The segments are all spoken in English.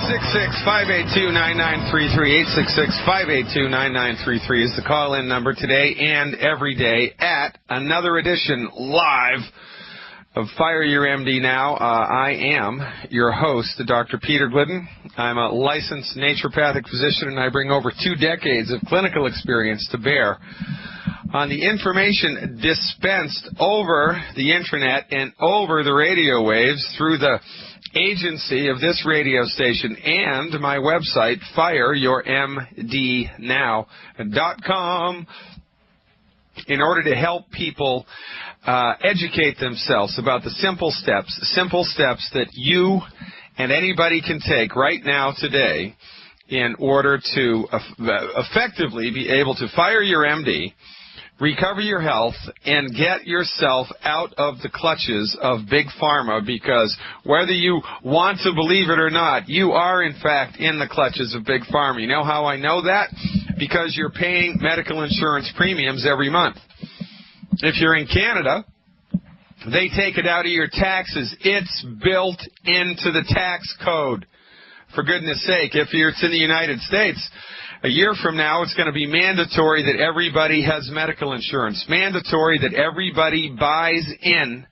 866-582-9933. 866-582-9933 is the call-in number today and every day at another edition live of Fire Your MD Now. I am your host, Dr. Peter Glidden. I'm a licensed naturopathic physician, and I bring over 2 decades of clinical experience to bear on the information dispensed over the internet and over the radio waves through the agency of this radio station and my website, fireyourmdnow.com, in order to help people educate themselves about the simple steps that you and anybody can take right now today in order to effectively be able to fire your MD, recover your health, and get yourself out of the clutches of Big Pharma, because whether you want to believe it or not, you are, in fact, in the clutches of Big Pharma. You know how I know that? Because you're paying medical insurance premiums every month. If you're in Canada, they take it out of your taxes. It's built into the tax code. For goodness sake, if it's in the United States, a year from now, it's going to be mandatory that everybody has medical insurance, mandatory that everybody buys in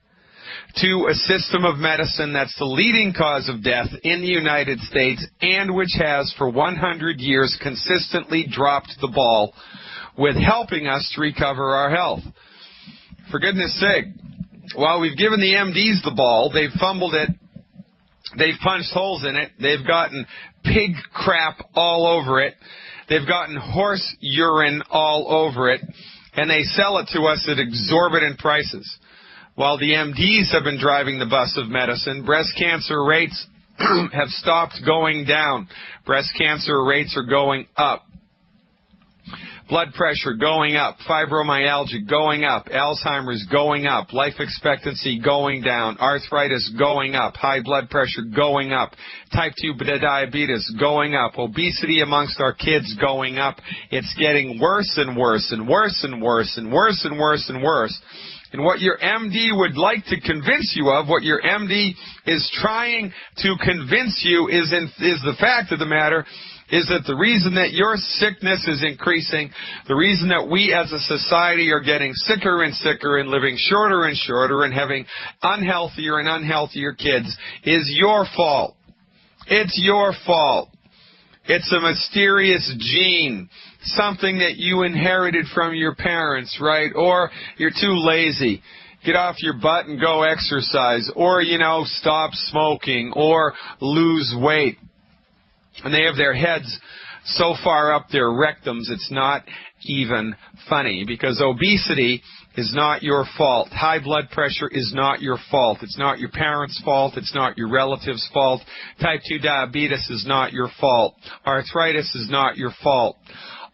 to a system of medicine that's the leading cause of death in the United States and which has for 100 years consistently dropped the ball with helping us to recover our health. For goodness sake, while we've given the MDs the ball, they've fumbled it, they've punched holes in it, they've gotten pig crap all over it, they've gotten horse urine all over it, and they sell it to us at exorbitant prices. While the MDs have been driving the bus of medicine, breast cancer rates have stopped going down. Breast cancer rates are going up. Blood pressure going up, fibromyalgia going up, Alzheimer's going up, life expectancy going down, arthritis going up, high blood pressure going up, type 2 diabetes going up, obesity amongst our kids going up. It's getting worse and worse and worse and worse and worse and worse and worse. And what your MD would like to convince you of, what your MD is trying to convince you is the fact of the matter is that the reason that your sickness is increasing, the reason that we as a society are getting sicker and sicker and living shorter and shorter and having unhealthier and unhealthier kids is your fault. It's your fault. It's a mysterious gene, something that you inherited from your parents, right? Or you're too lazy. Get off your butt and go exercise. Or, stop smoking or lose weight. And they have their heads so far up their rectums, it's not even funny, because obesity is not your fault. High blood pressure is not your fault. It's not your parents' fault. It's not your relatives' fault. Type 2 diabetes is not your fault. Arthritis is not your fault.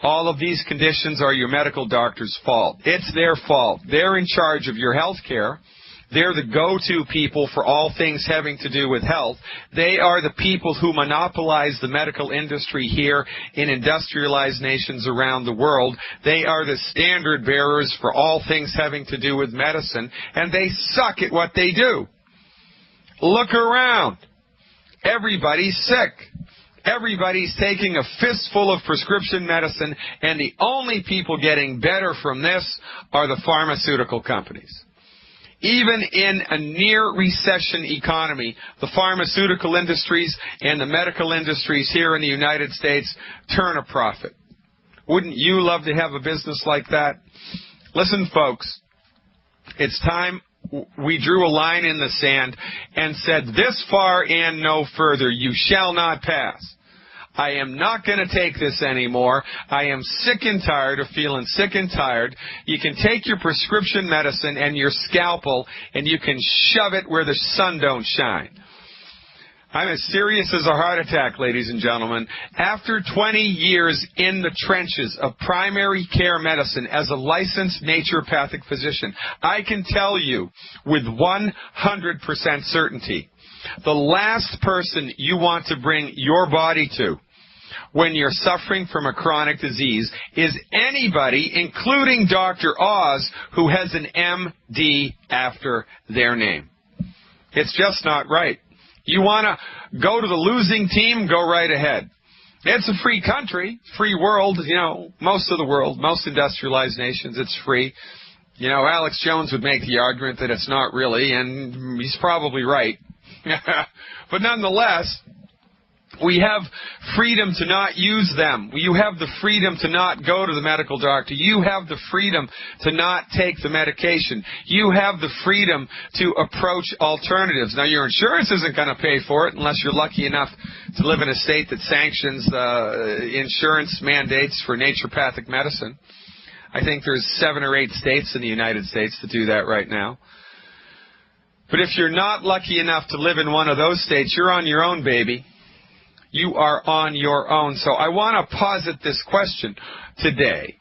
All of these conditions are your medical doctor's fault. It's their fault. They're in charge of your health care. They're the go-to people for all things having to do with health. They are the people who monopolize the medical industry here in industrialized nations around the world. They are the standard bearers for all things having to do with medicine, and they suck at what they do. Look around. Everybody's sick. Everybody's taking a fistful of prescription medicine, and the only people getting better from this are the pharmaceutical companies. Even in a near-recession economy, the pharmaceutical industries and the medical industries here in the United States turn a profit. Wouldn't you love to have a business like that? Listen, folks, it's time we drew a line in the sand and said, this far and no further, you shall not pass. I am not going to take this anymore. I am sick and tired of feeling sick and tired. You can take your prescription medicine and your scalpel and you can shove it where the sun don't shine. I'm as serious as a heart attack, ladies and gentlemen. After 20 years in the trenches of primary care medicine as a licensed naturopathic physician, I can tell you with 100% certainty, the last person you want to bring your body to when you're suffering from a chronic disease is anybody, including Dr. Oz, who has an MD after their name. It's just not right. You want to go to the losing team? Go right ahead. It's a free country, free world, most of the world, most industrialized nations, it's free. Alex Jones would make the argument that it's not really, and he's probably right. But nonetheless, we have freedom to not use them. You have the freedom to not go to the medical doctor. You have the freedom to not take the medication. You have the freedom to approach alternatives. Now, your insurance isn't going to pay for it unless you're lucky enough to live in a state that sanctions insurance mandates for naturopathic medicine. I think there's 7 or 8 states in the United States that do that right now. But if you're not lucky enough to live in one of those states, you're on your own, baby. You are on your own. So I want to posit this question today.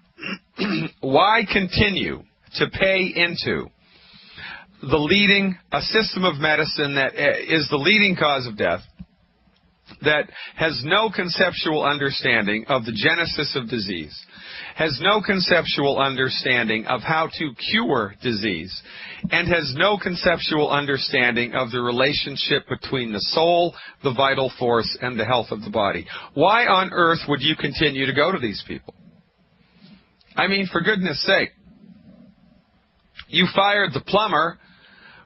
Why continue to pay into a system of medicine that is the leading cause of death, that has no conceptual understanding of the genesis of disease, has no conceptual understanding of how to cure disease, and has no conceptual understanding of the relationship between the soul, the vital force, and the health of the body? Why on earth would you continue to go to these people? I mean, for goodness sake. You fired the plumber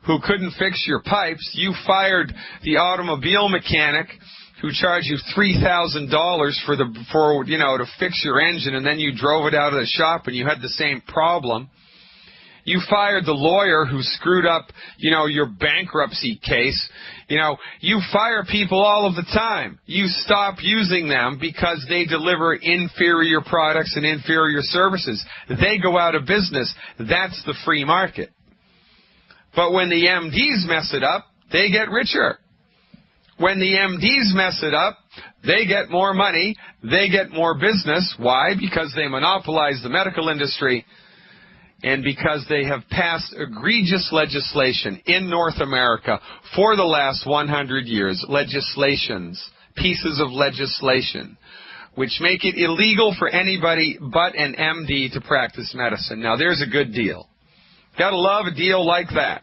who couldn't fix your pipes. You fired the automobile mechanic who charged you $3,000 to fix your engine, and then you drove it out of the shop and you had the same problem. You fired the lawyer who screwed up, your bankruptcy case. You fire people all of the time. You stop using them because they deliver inferior products and inferior services. They go out of business. That's the free market. But when the MDs mess it up, they get richer. When the MDs mess it up, they get more money, they get more business. Why? Because they monopolize the medical industry, and because they have passed egregious legislation in North America for the last 100 years, pieces of legislation, which make it illegal for anybody but an MD to practice medicine. Now, there's a good deal. Gotta love a deal like that.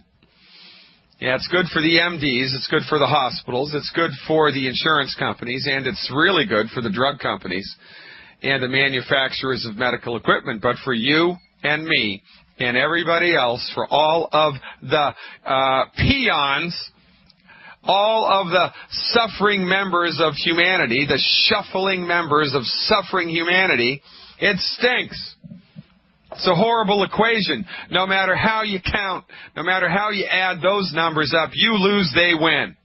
Yeah, it's good for the MDs, it's good for the hospitals, it's good for the insurance companies, and it's really good for the drug companies and the manufacturers of medical equipment. But for you and me and everybody else, for all of the peons, all of the suffering members of humanity, the shuffling members of suffering humanity, it stinks. It's a horrible equation. No matter how you count, no matter how you add those numbers up, you lose, they win.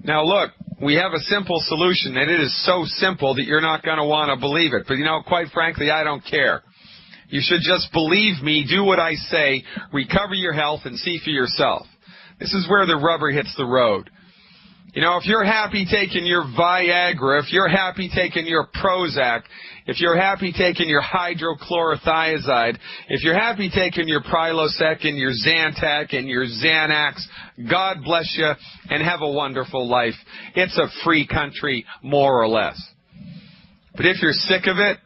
Now look, we have a simple solution, and it is so simple that you're not going to want to believe it. But quite frankly, I don't care. You should just believe me, do what I say, recover your health, and see for yourself. This is where the rubber hits the road. If you're happy taking your Viagra, if you're happy taking your Prozac, if you're happy taking your hydrochlorothiazide, if you're happy taking your Prilosec and your Zantac and your Xanax, God bless you and have a wonderful life. It's a free country, more or less. But if you're sick of it,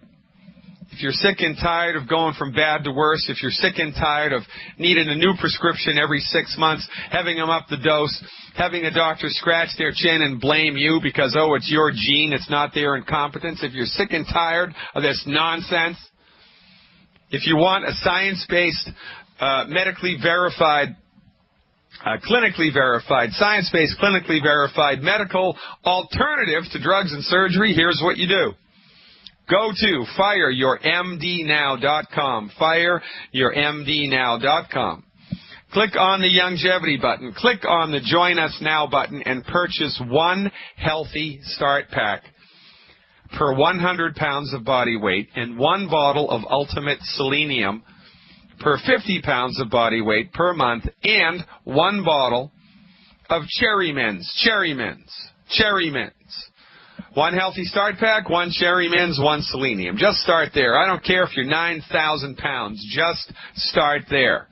if you're sick and tired of going from bad to worse, if you're sick and tired of needing a new prescription every 6 months, having them up the dose, having a doctor scratch their chin and blame you because, it's your gene, it's not their incompetence, if you're sick and tired of this nonsense, if you want a science-based, medically verified, clinically verified, science-based, clinically verified medical alternative to drugs and surgery, here's what you do. Go to fireyourmdnow.com, fireyourmdnow.com. Click on the longevity button, click on the Join Us Now button, and purchase one healthy start pack per 100 pounds of body weight and one bottle of Ultimate Selenium per 50 pounds of body weight per month, and one bottle of Cherry Mints. One healthy start pack, one Cherry Mints, one Selenium. Just start there. I don't care if you're 9,000 pounds. Just start there.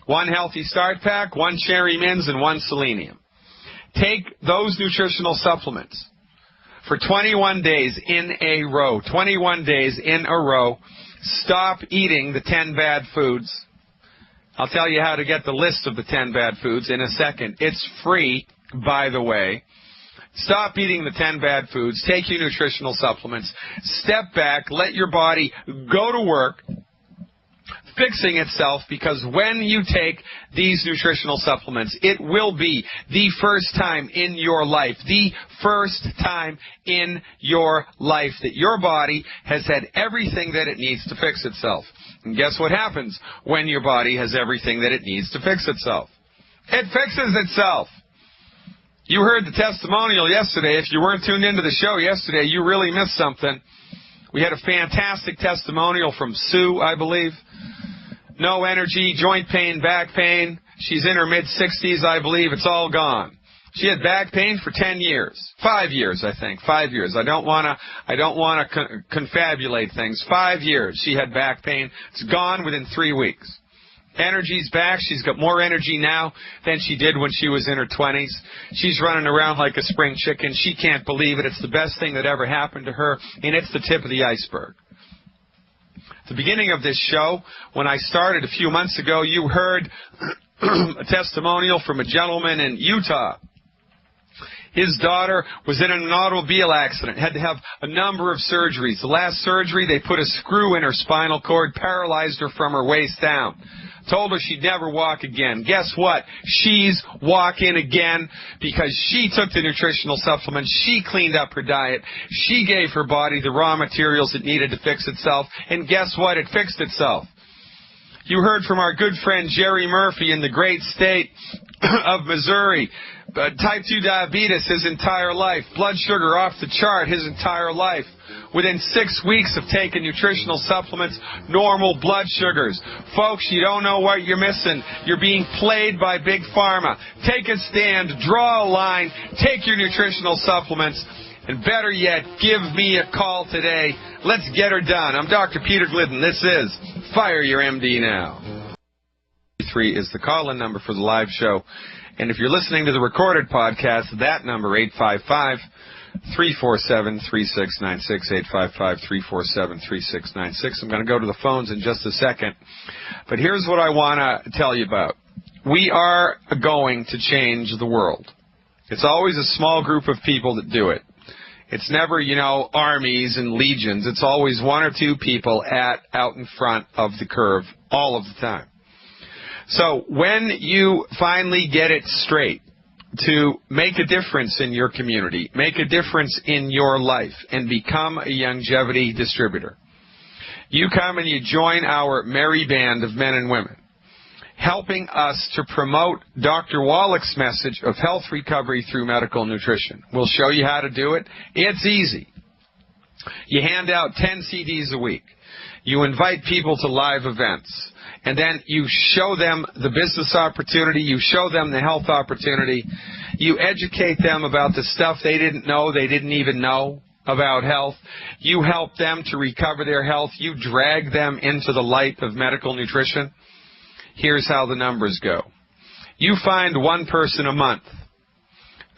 One healthy start pack, one Cherry Mints, and one Selenium. Take those nutritional supplements for 21 days in a row. 21 days in a row. Stop eating the 10 bad foods. I'll tell you how to get the list of the 10 bad foods in a second. It's free, by the way. Stop eating the 10 bad foods. Take your nutritional supplements. Step back. Let your body go to work fixing itself, because when you take these nutritional supplements, it will be the first time in your life, that your body has had everything that it needs to fix itself. And guess what happens when your body has everything that it needs to fix itself? It fixes itself. You heard the testimonial yesterday. If you weren't tuned into the show yesterday, you really missed something. We had a fantastic testimonial from Sue, I believe. No energy, joint pain, back pain. She's in her mid-60s, I believe. It's all gone. She had back pain for 10 years. 5 years, I think. 5 years. I don't want to confabulate things. 5 years she had back pain. It's gone within 3 weeks. Energy's back. She's got more energy now than she did when she was in her 20s. She's running around like a spring chicken. She can't believe it. It's the best thing that ever happened to her, and it's the tip of the iceberg. At the beginning of this show, when I started a few months ago, you heard a testimonial from a gentleman in Utah. His daughter was in an automobile accident, had to have a number of surgeries. The last surgery, they put a screw in her spinal cord, paralyzed her from her waist down. Told her she'd never walk again. Guess what? She's walking again because she took the nutritional supplements. She cleaned up her diet. She gave her body the raw materials it needed to fix itself. And guess what? It fixed itself. You heard from our good friend Jerry Murphy in the great state of Missouri. Type 2 diabetes his entire life. Blood sugar off the chart his entire life. Within 6 weeks of taking nutritional supplements, normal blood sugars. Folks, you don't know what you're missing. You're being played by Big Pharma. Take a stand. Draw a line. Take your nutritional supplements. And better yet, give me a call today. Let's get her done. I'm Dr. Peter Glidden. This is Fire Your MD Now. 3 is the call-in number for the live show. And if you're listening to the recorded podcast, that number, 855-347-3696, 855-347-3696. I'm going to go to the phones in just a second. But here's what I want to tell you about. We are going to change the world. It's always a small group of people that do it. It's never, armies and legions. It's always 1 or 2 people out in front of the curve all of the time. So when you finally get it straight to make a difference in your community, make a difference in your life, and become a longevity distributor, you come and you join our merry band of men and women, helping us to promote Dr. Wallach's message of health recovery through medical nutrition. We'll show you how to do it. It's easy. You hand out 10 CDs a week. You invite people to live events. And then you show them the business opportunity. You show them the health opportunity. You educate them about the stuff they didn't know, they didn't even know about health. You help them to recover their health. You drag them into the light of medical nutrition. Here's how the numbers go. You find 1 person a month.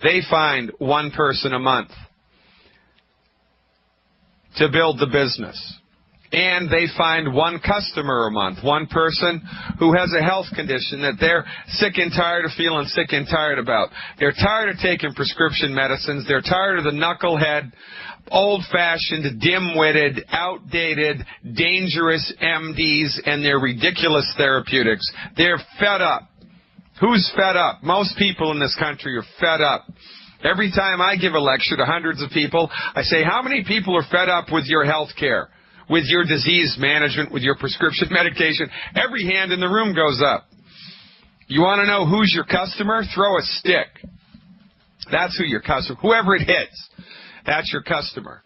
They find 1 person a month to build the business. And they find 1 customer a month, 1 person who has a health condition that they're sick and tired of feeling sick and tired about. They're tired of taking prescription medicines. They're tired of the knucklehead, old-fashioned, dim-witted, outdated, dangerous MDs and their ridiculous therapeutics. They're fed up. Who's fed up? Most people in this country are fed up. Every time I give a lecture to hundreds of people, I say, how many people are fed up with your health care? With your disease management, with your prescription medication? Every hand in the room goes up. You want to know who's your customer? Throw a stick. That's who your customer, whoever it hits, that's your customer.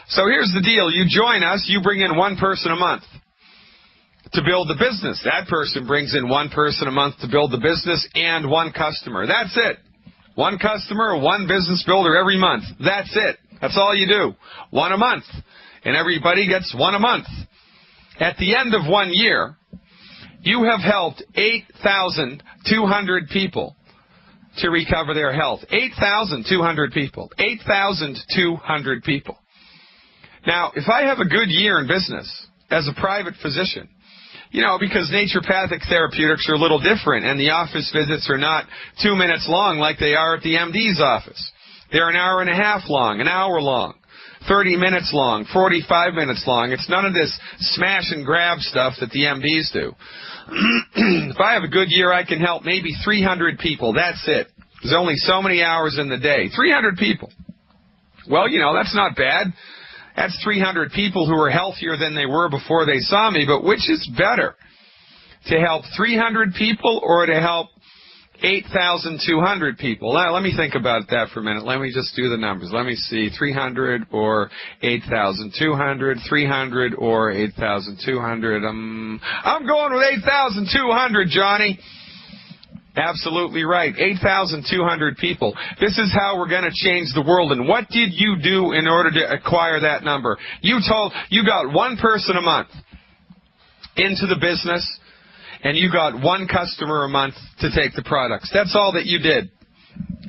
So here's the deal. You join us, you bring in 1 person a month to build the business. That person brings in 1 person a month to build the business and 1 customer. That's it. 1 customer, 1 business builder every month. That's it. That's all you do. 1 a month. And everybody gets 1 a month. At the end of 1 year, you have helped 8,200 people to recover their health. 8,200 people. 8,200 people. Now, if I have a good year in business as a private physician, Because naturopathic therapeutics are a little different, and the office visits are not 2 minutes long like they are at the MD's office. They're an hour and a half long, an hour long, 30 minutes long, 45 minutes long. It's none of this smash and grab stuff that the MDs do. If I have a good year, I can help maybe 300 people. That's it. There's only so many hours in the day. 300 people. Well, that's not bad. That's 300 people who are healthier than they were before they saw me, but which is better? To help 300 people or to help 8,200 people? Now, let me think about that for a minute. Let me just do the numbers. Let me see. 300 or 8,200. 300 or 8,200. I'm going with 8,200, Johnny. Absolutely right. 8,200 people. This is how we're going to change the world. And what did you do in order to acquire that number? You got one person a month into the business, and you got one customer a month to take the products. That's all that you did.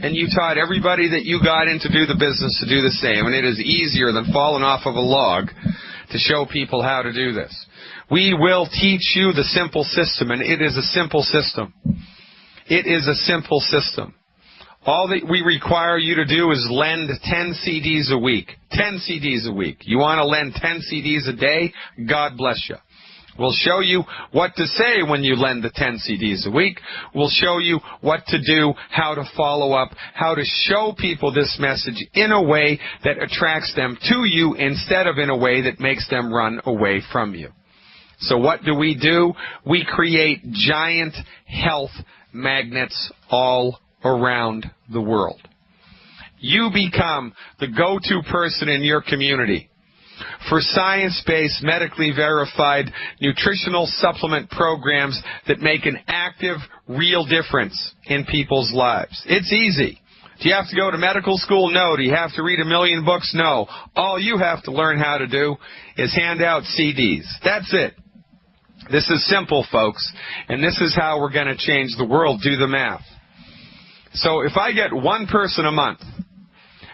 And you taught everybody that you got in to do the business to do the same. And it is easier than falling off of a log to show people how to do this. We will teach you the simple system, and it is a simple system. It is a simple system. All that we require you to do is lend 10 CDs a week. 10 CDs a week. You want to lend 10 CDs a day? God bless you. We'll show you what to say when you lend the 10 CDs a week. We'll show you what to do, how to follow up, how to show people this message in a way that attracts them to you instead of in a way that makes them run away from you. So what do? We create giant health magnets all around the world. You become the go-to person in your community for science-based, medically verified nutritional supplement programs that make an active, real difference in people's lives. It's easy. Do you have to go to medical school? No. Do you have to read 1 million books? No. All you have to learn how to do is hand out CDs. That's it. This is simple, folks, and this is how we're going to change the world. Do the math. So if I get one person a month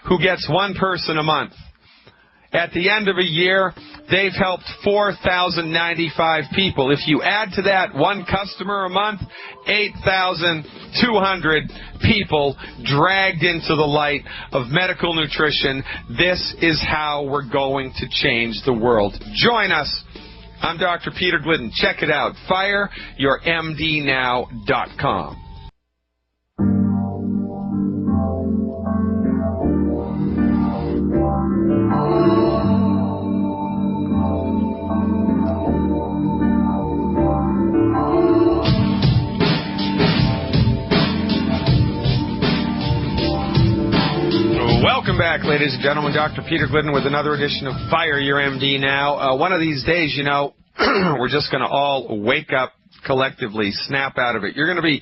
who gets one person a month, at the end of a year, they've helped 4,095 people. If you add to that one customer a month, 8,200 people dragged into the light of medical nutrition. This is how we're going to change the world. Join us. I'm Dr. Peter Glidden. Check it out. FireYourMDNow.com. Welcome back, ladies and gentlemen. Dr. Peter Glidden with another edition of Fire Your MD Now. One of these days, we're just going to all wake up collectively, snap out of it. You're going to be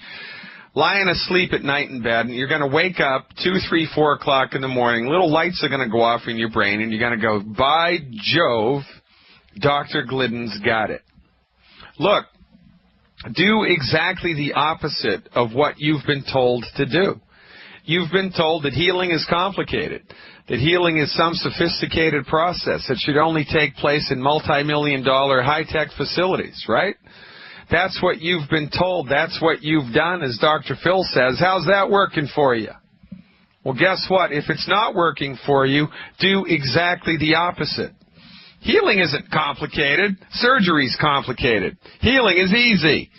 lying asleep at night in bed, and you're going to wake up 2, 3, 4 o'clock in the morning. Little lights are going to go off in your brain, and you're going to go, by Jove, Dr. Glidden's got it. Look, do exactly the opposite of what you've been told to do. You've been told that healing is complicated, that healing is some sophisticated process that should only take place in multi-million-dollar high-tech facilities, right? That's what you've been told. That's what you've done, as Dr. Phil says. How's that working for you? Well, guess what? If it's not working for you, do exactly the opposite. Healing isn't complicated. Surgery's complicated. Healing is easy.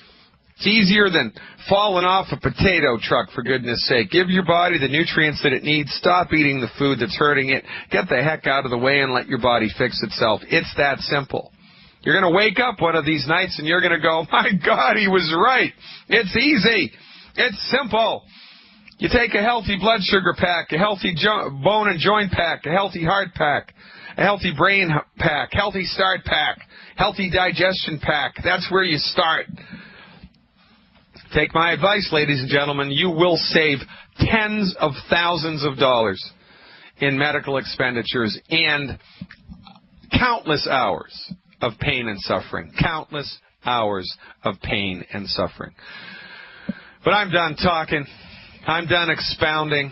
It's easier than falling off a potato truck, for goodness sake. Give your body the nutrients that it needs. Stop eating the food that's hurting it. Get the heck out of the way and let your body fix itself. It's that simple. You're going to wake up one of these nights and you're going to go, my God, he was right. It's easy. It's simple. You take a healthy blood sugar pack, a healthy bone and joint pack, a healthy heart pack, a healthy brain pack, healthy start pack, healthy digestion pack. That's where you start. Take my advice, ladies and gentlemen. You will save tens of thousands of dollars in medical expenditures and countless hours of pain and suffering. Countless hours of pain and suffering. But I'm done talking. I'm done expounding.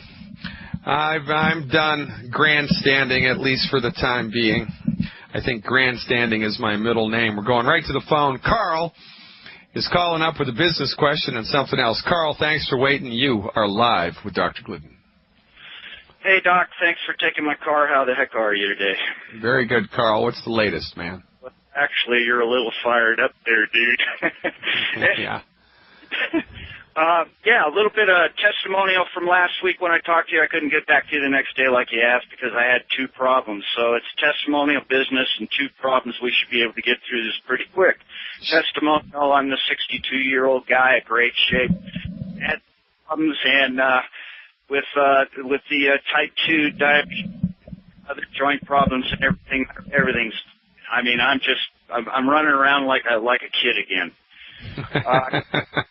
I'm done grandstanding, at least for the time being. I think grandstanding is my middle name. We're going right to the phone. Carl is calling up with a business question and something else. Carl, thanks for waiting. You are live with Dr. Glidden. Hey, Doc. Thanks for taking my car. How the heck are you today? Very good, Carl. What's the latest, man? Well, actually, you're a little fired up there, dude. Yeah. Yeah, a little bit of testimonial from last week when I talked to you. I couldn't get back to you the next day like you asked because I had two problems. So it's testimonial business and two problems. We should be able to get through this pretty quick. Testimonial, I'm the 62-year-old guy, a great shape. Had problems and with the type 2 diabetes, other joint problems and everything's. I mean, I'm running around like a kid again.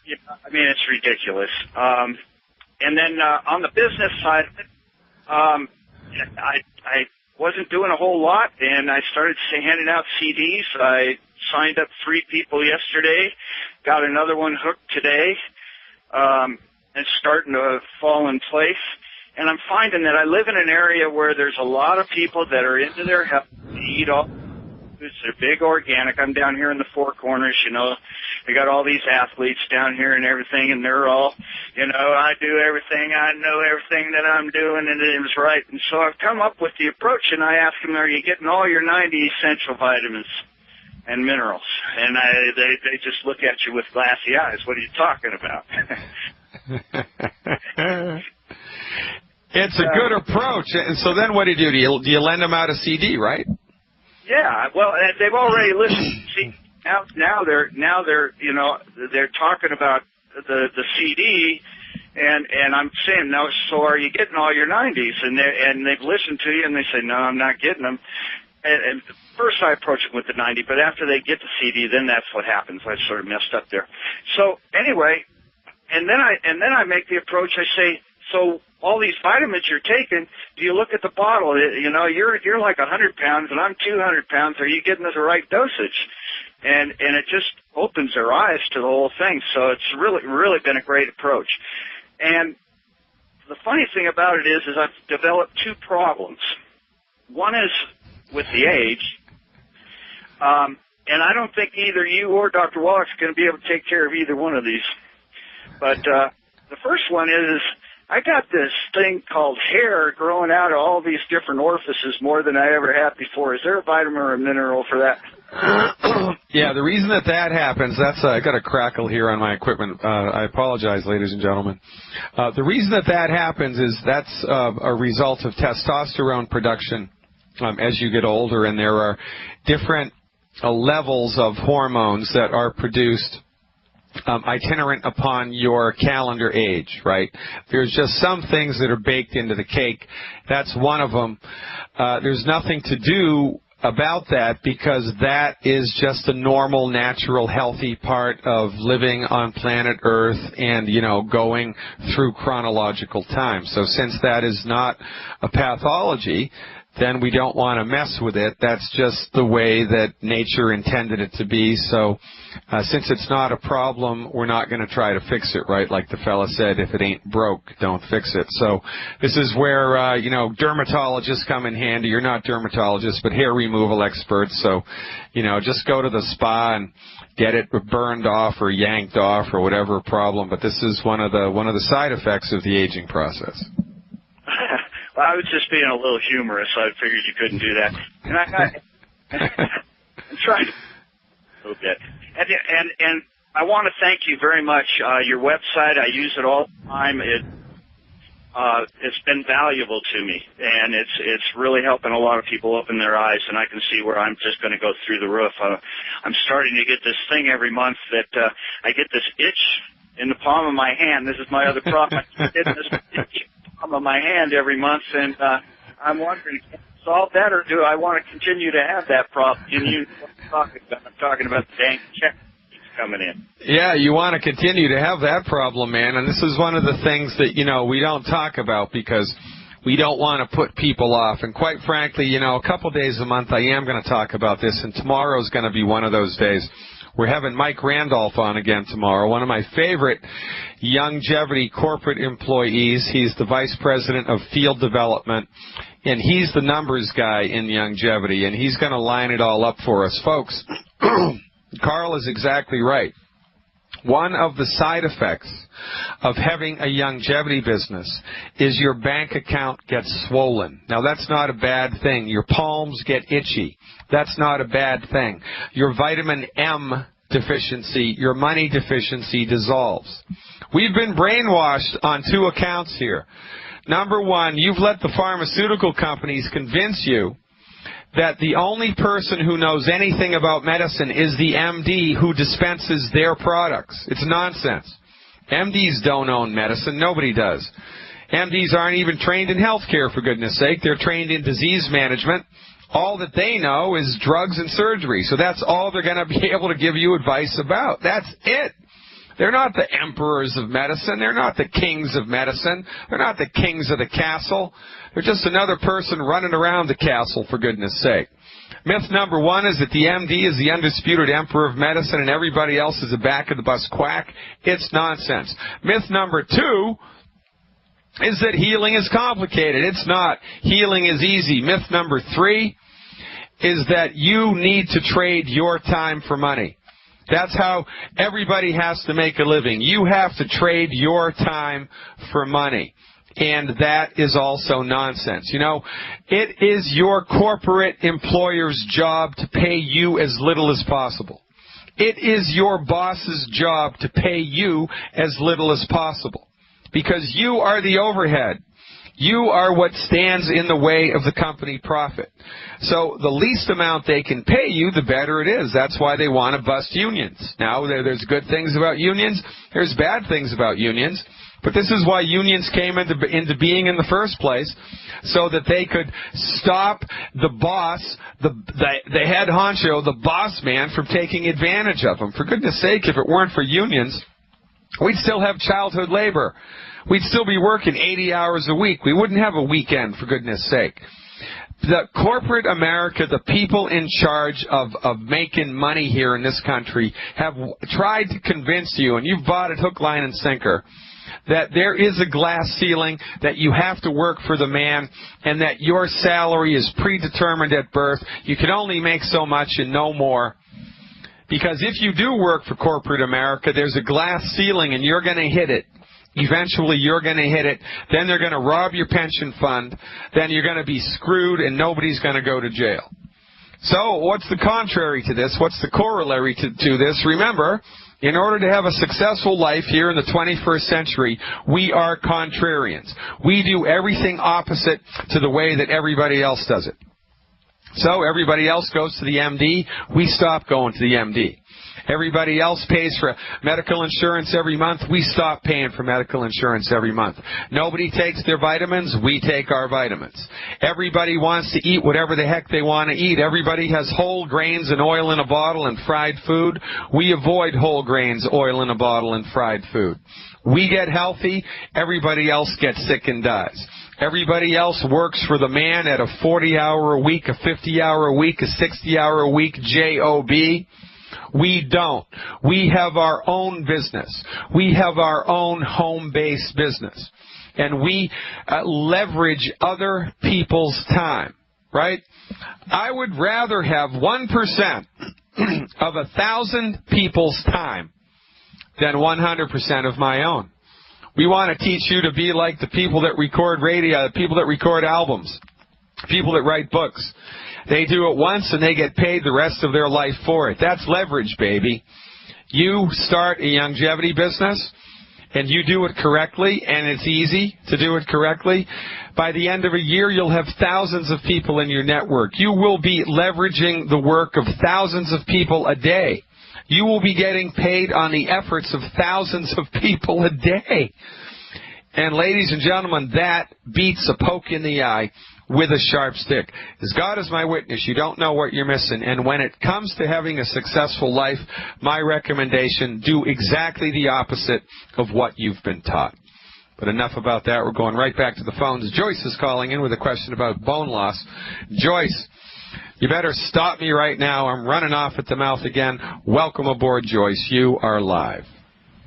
Yeah, I mean, it's ridiculous. And then on the business side of it, I wasn't doing a whole lot, and I started handing out CDs. I signed up 3 people yesterday, got another one hooked today. It's starting to fall in place. And I'm finding that I live in an area where there's a lot of people that are into their health, they eat all foods, they're big organic. I'm down here in the Four Corners, you know. We got all these athletes down here and everything, and they're all, you know, I do everything, I know everything that I'm doing, and it was right. And so I've come up with the approach, and I ask them, are you getting all your 90 essential vitamins and minerals? And they just look at you with glassy eyes. What are you talking about? It's a good approach. And so then what do you do? Do you lend them out a CD, right? Yeah. Well, they've already listened. See, now they're you know, they're talking about the CD, and I'm saying, no. So are you getting all your 90s? And they've listened to you, and they say, no, I'm not getting them. And first I approach it with the 90, but after they get the CD, then that's what happens. I sort of messed up there. So anyway. And then I make the approach. I say, so all these vitamins you're taking, do you look at the bottle? You know, you're like 100 pounds and I'm 200 pounds. Are you getting the right dosage? And it just opens their eyes to the whole thing. So it's really been a great approach. And the funny thing about it is I've developed 2 problems. One is with the age. And I don't think either you or Dr. Wallach's going to be able to take care of either one of these. But the first one is I got this thing called hair growing out of all these different orifices more than I ever had before. Is there a vitamin or a mineral for that? Yeah, the reason that happens, I got a crackle here on my equipment. I apologize, ladies and gentlemen. The reason that happens is that's a result of testosterone production as you get older, and there are different levels of hormones that are produced itinerant upon your calendar age, right? There's just some things that are baked into the cake. That's one of them. There's nothing to do about that because that is just a normal, natural, healthy part of living on planet Earth and, you know, going through chronological time. So since that is not a pathology, then we don't want to mess with it. That's just the way that nature intended it to be. So since it's not a problem, we're not going to try to fix it, right? Like the fella said, if it ain't broke, don't fix it. So this is where, you know, dermatologists come in handy. You're not dermatologists, but hair removal experts. So, you know, just go to the spa and get it burned off or yanked off or whatever problem. But this is one of the side effects of the aging process. Well, I was just being a little humorous, so I figured you couldn't do that. And I'm trying to a little bit. And I want to thank you very much. Your website, I use it all the time. It's been valuable to me, and it's really helping a lot of people open their eyes, and I can see where I'm just going to go through the roof. I'm starting to get this thing every month that I get this itch in the palm of my hand. This is my other problem. I get this itch of my hand every month, and I'm wondering, can I solve that, or do I want to continue to have that problem? Can you I'm talking about the dang check coming in. Yeah, you want to continue to have that problem, man, and this is one of the things that, you know, we don't talk about because we don't want to put people off. And quite frankly, you know, a couple days a month I am going to talk about this, and tomorrow's going to be one of those days. We're having Mike Randolph on again tomorrow, one of my favorite longevity corporate employees. He's the Vice President of Field Development And he's the numbers guy in longevity, and he's going to line it all up for us. Folks, Carl is exactly right. One of the side effects of having a longevity business is your bank account gets swollen. Now, that's not a bad thing. Your palms get itchy. That's not a bad thing. Your vitamin M deficiency, your money deficiency dissolves. We've been brainwashed on two accounts here. Number one, you've let the pharmaceutical companies convince you that the only person who knows anything about medicine is the MD who dispenses their products. It's nonsense. MDs don't own medicine. Nobody does. MDs aren't even trained in healthcare, for goodness sake. They're trained in disease management. All that they know is drugs and surgery. So that's all they're going to be able to give you advice about. That's it. They're not the emperors of medicine. They're not the kings of medicine. They're not the kings of the castle. They're just another person running around the castle, for goodness sake. Myth number one is that the MD is the undisputed emperor of medicine and everybody else is a back-of-the-bus quack. It's nonsense. Myth number two is that healing is complicated. It's not. Healing is easy. Myth number three is that you need to trade your time for money. That's how everybody has to make a living. You have to trade your time for money. And that is also nonsense. You know, it is your corporate employer's job to pay you as little as possible. It is your boss's job to pay you as little as possible. Because you are the overhead. You are what stands in the way of the company profit. So the least amount they can pay you, the better it is. That's why they want to bust unions. Now, there's good things about unions. There's bad things about unions. But this is why unions came into being in the first place, so that they could stop the boss, the head honcho, the boss man, from taking advantage of them. For goodness sake, if it weren't for unions, we'd still have childhood labor. We'd still be working 80 hours a week. We wouldn't have a weekend, for goodness sake. The corporate America, the people in charge of making money here in this country, have tried to convince you, and you've bought it hook, line, and sinker, that there is a glass ceiling, that you have to work for the man, and that your salary is predetermined at birth. You can only make so much and no more. Because if you do work for corporate America, there's a glass ceiling and you're going to hit it. Eventually you're going to hit it. Then they're going to rob your pension fund. Then you're going to be screwed and nobody's going to go to jail. So what's the contrary to this? What's the corollary to this? Remember, in order to have a successful life here in the 21st century, we are contrarians. We do everything opposite to the way that everybody else does it. So everybody else goes to the MD. We stop going to the MD. Everybody else pays for medical insurance every month. We stop paying for medical insurance every month. Nobody takes their vitamins. We take our vitamins. Everybody wants to eat whatever the heck they want to eat. Everybody has whole grains and oil in a bottle and fried food. We avoid whole grains, oil in a bottle, and fried food. We get healthy. Everybody else gets sick and dies. Everybody else works for the man at a 40-hour a week, a 50-hour a week, a 60-hour a week job. We don't. We have our own business. We have our own home-based business. And we leverage other people's time, right? I would rather have 1% of 1,000 people's time than 100% of my own. We want to teach you to be like the people that record radio, the people that record albums, people that write books. They do it once and they get paid the rest of their life for it. That's leverage, baby. You start a longevity business and you do it correctly, and it's easy to do it correctly. By the end of a year, you'll have thousands of people in your network. You will be leveraging the work of thousands of people a day. You will be getting paid on the efforts of thousands of people a day. And ladies and gentlemen, that beats a poke in the eye with a sharp stick. As God is my witness, you don't know what you're missing. And when it comes to having a successful life, my recommendation, do exactly the opposite of what you've been taught. But enough about that. We're going right back to the phones. Joyce is calling in with a question about bone loss. Joyce, you better stop me right now. I'm running off at the mouth again. Welcome aboard, Joyce. You are live.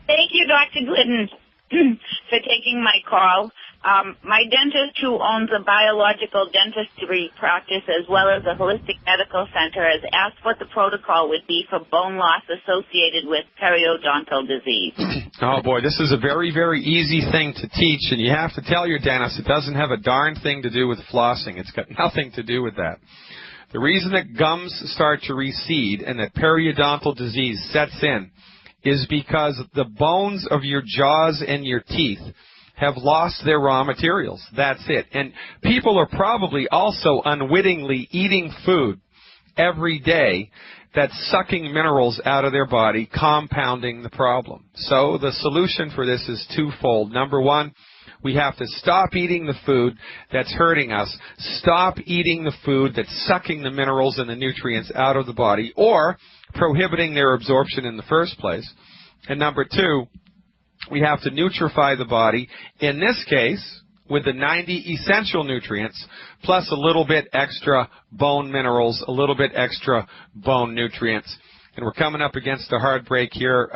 Thank you, Dr. Glidden, for taking my call. My dentist, who owns a biological dentistry practice as well as a holistic medical center, has asked what the protocol would be for bone loss associated with periodontal disease. Oh, boy, this is a very, very easy thing to teach, and you have to tell your dentist it doesn't have a darn thing to do with flossing. It's got nothing to do with that. The reason that gums start to recede and that periodontal disease sets in is because the bones of your jaws and your teeth have lost their raw materials. That's it. And people are probably also unwittingly eating food every day that's sucking minerals out of their body, compounding the problem. So the solution for this is twofold. Number one, we have to stop eating the food that's hurting us, stop eating the food that's sucking the minerals and the nutrients out of the body, or prohibiting their absorption in the first place. And number two, we have to nutrify the body, in this case, with the 90 essential nutrients, plus a little bit extra bone minerals, a little bit extra bone nutrients. And we're coming up against a hard break here,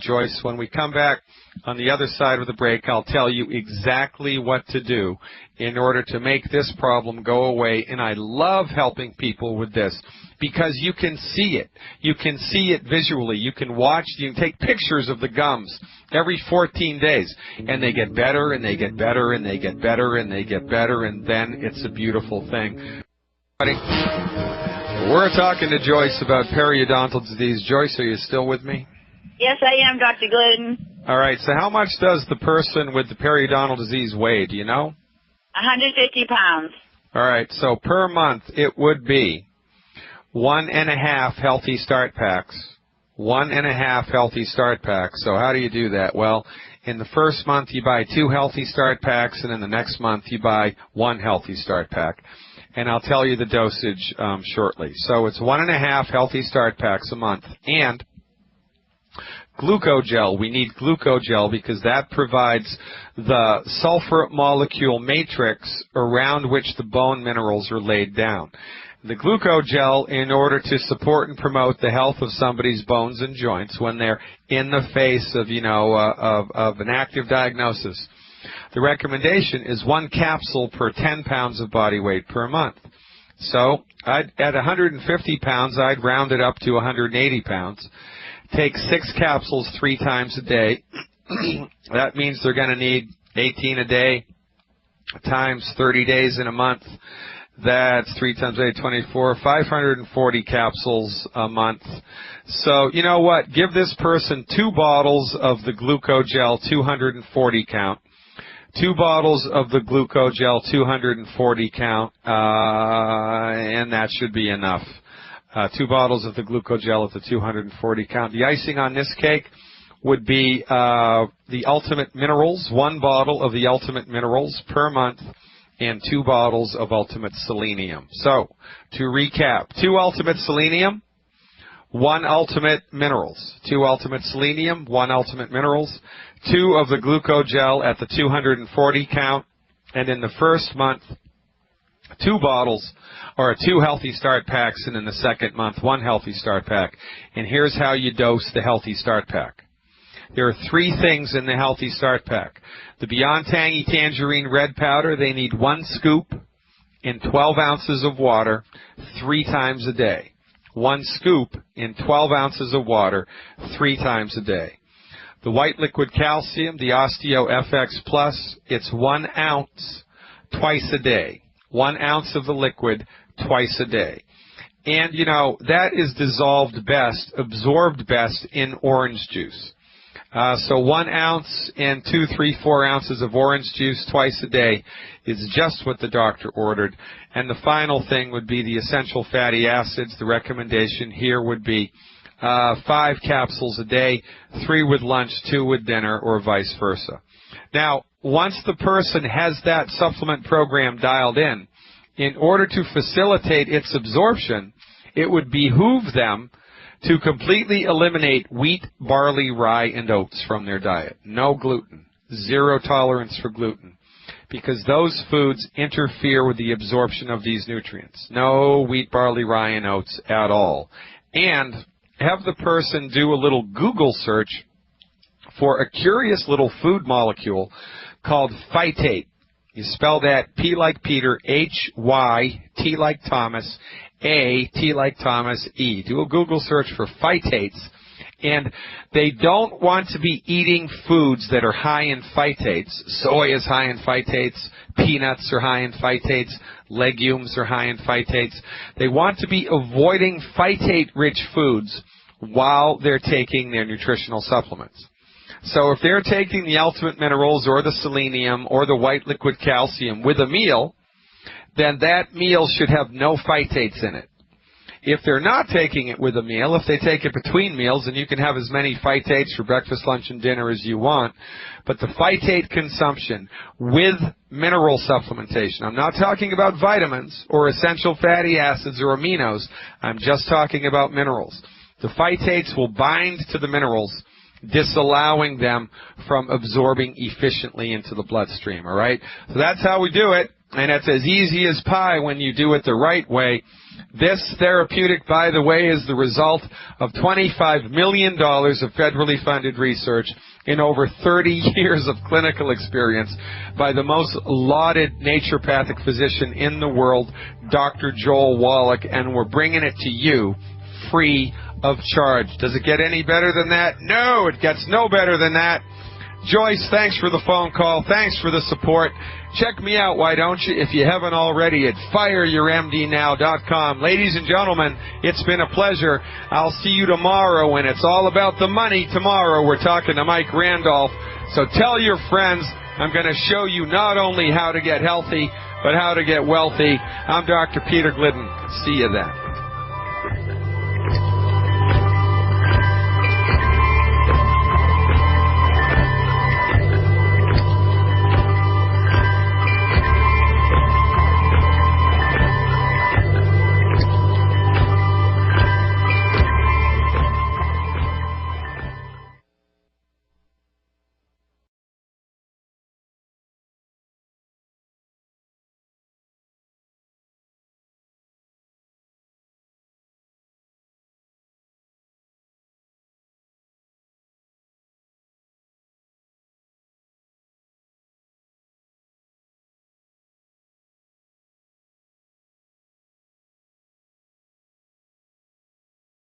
Joyce. When we come back on the other side of the break, I'll tell you exactly what to do in order to make this problem go away. And I love helping people with this because you can see it. You can see it visually. You can watch, you can take pictures of the gums every 14 days. And they get better, and they get better, and they get better, and they get better, and then it's a beautiful thing. We're talking to Joyce about periodontal disease. Joyce, are you still with me? Yes, I am, Dr. Glidden. All right, so how much does the person with the periodontal disease weigh? Do you know? 150 pounds. All right, so per month it would be 1.5 healthy start packs. 1.5 healthy start packs. So how do you do that? Well, in the first month you buy 2 healthy start packs, and in the next month you buy 1 healthy start pack. And I'll tell you the dosage shortly. So it's 1.5 healthy start packs a month. And glucogel. We need glucogel because that provides the sulfur molecule matrix around which the bone minerals are laid down. The glucogel, in order to support and promote the health of somebody's bones and joints when they're in the face of, of an active diagnosis, the recommendation is 1 capsule per 10 pounds of body weight per month. So at 150 pounds, I'd round it up to 180 pounds. Take 6 capsules 3 times a day. That means they're going to need 18 a day times 30 days in a month. That's 3 times 8, 24, 540 capsules a month. So, you know what? Give this person 2 bottles of the glucogel 240 count. 2 bottles of the glucogel 240 count, and that should be enough. 2 bottles of the glucogel at the 240 count. The icing on this cake would be the Ultimate Minerals, 1 bottle of the Ultimate Minerals per month, and 2 bottles of Ultimate Selenium. So, to recap, 2 Ultimate Selenium, 1 Ultimate Minerals. 2 Ultimate Selenium, 1 Ultimate Minerals, 2 of the glucogel at the 240 count, and in the first month, 2 bottles, or 2 healthy start packs, and in the second month, 1 healthy start pack. And here's how you dose the healthy start pack. There are 3 things in the healthy start pack. The Beyond Tangy Tangerine Red Powder, they need 1 scoop in 12 ounces of water 3 times a day. 1 scoop in 12 ounces of water 3 times a day. The White Liquid Calcium, the Osteo FX Plus, it's 1 ounce twice a day. 1 ounce of the liquid twice a day. And, that is dissolved best, absorbed best in orange juice. So 1 ounce and 2, 3, 4 ounces of orange juice twice a day is just what the doctor ordered. And the final thing would be the essential fatty acids. The recommendation here would be 5 capsules a day, 3 with lunch, 2 with dinner, or vice versa. Now, once the person has that supplement program dialed in order to facilitate its absorption, it would behoove them to completely eliminate wheat, barley, rye, and oats from their diet. No gluten. 0 tolerance for gluten. Because those foods interfere with the absorption of these nutrients. No wheat, barley, rye, and oats at all. And have the person do a little Google search for a curious little food molecule called phytate. You spell that P like Peter, H-Y, T like Thomas, A, T like Thomas, E. Do a Google search for phytates. And they don't want to be eating foods that are high in phytates. Soy is high in phytates. Peanuts are high in phytates. Legumes are high in phytates. They want to be avoiding phytate-rich foods while they're taking their nutritional supplements. So if they're taking the Ultimate Minerals or the selenium or the white liquid calcium with a meal, then that meal should have no phytates in it. If they're not taking it with a meal, if they take it between meals, and you can have as many phytates for breakfast, lunch, and dinner as you want, but the phytate consumption with mineral supplementation, I'm not talking about vitamins or essential fatty acids or aminos, I'm just talking about minerals. The phytates will bind to the minerals, disallowing them from absorbing efficiently into the bloodstream, all right? So that's how we do it, and it's as easy as pie when you do it the right way. This therapeutic, by the way, is the result of $25 million of federally funded research in over 30 years of clinical experience by the most lauded naturopathic physician in the world, Dr. Joel Wallach, and we're bringing it to you free of charge. Does it get any better than that? No, it gets no better than that. Joyce, thanks for the phone call. Thanks for the support. Check me out, why don't you, if you haven't already, at fireyourmdnow.com. Ladies and gentlemen, it's been a pleasure. I'll see you tomorrow, and it's all about the money tomorrow. We're talking to Mike Randolph. So tell your friends, I'm going to show you not only how to get healthy, but how to get wealthy. I'm Dr. Peter Glidden. See you then.